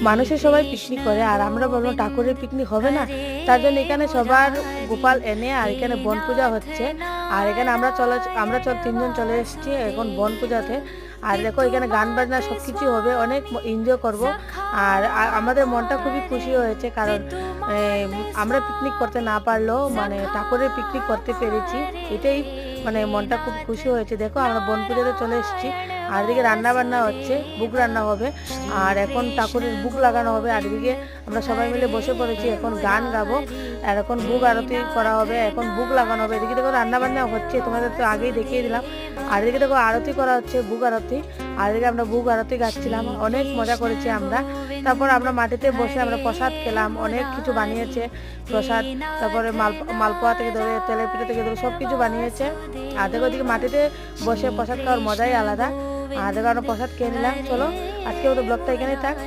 মানুষের সবাই পিকনিক করে আর আমরা বলবো ঠাকুরের পিকনিক হবে না, তার জন্য এখানে সবার গোপাল এনে আর এখানে বন পূজা হচ্ছে। আর এখানে আমরা তিনজন চলে এসেছি এখন বন পূজাতে। আর দেখো এখানে গান বাজনা সব কিছু হবে, অনেক এনজয় করব। আর আমাদের মনটা খুবই খুশি হয়েছে, কারণ আমরা পিকনিক করতে না পারলেও মানে ঠাকুরের পিকনিক করতে পেরেছি, এটাই মানে মনটা খুব খুশি হয়েছে। দেখো আমরা বন পূজাতে চলে এসেছি, আর এদিকে রান্না বান্না হচ্ছে, বুক রান্না হবে আর এখন ঠাকুরের বুক লাগানো হবে। আর এদিকে আমরা সবাই মিলে বসে পড়েছি, এখন গান গাবো আর এখন বুক আরতি করা হবে, এখন বুক লাগানো হবে। এদিকে দেখো রান্না বান্না হচ্ছে, তোমাদের তো আগেই দেখিয়ে দিলাম। আর এদিকে দেখো আরতি করা হচ্ছে, বুক আরতি। আর এদিকে আমরা বুক আরতি গাচ্ছিলাম, অনেক মজা করেছি আমরা। তারপর আমরা মাটিতে বসে আমরা প্রসাদ খেলাম, অনেক কিছু বানিয়েছে প্রসাদ, তারপরে মালপোয়া থেকে ধরে তেলের পিঠা থেকে ধরে সব কিছু বানিয়েছে। আর দেখো ওদিকে মাটিতে বসে প্রসাদ খাওয়ার মজাই আলাদা। আর দেখো আমরা প্রসাদ খেয়ে নিলাম। চলো আজকে ওদের ব্লগটা এখানেই থাক।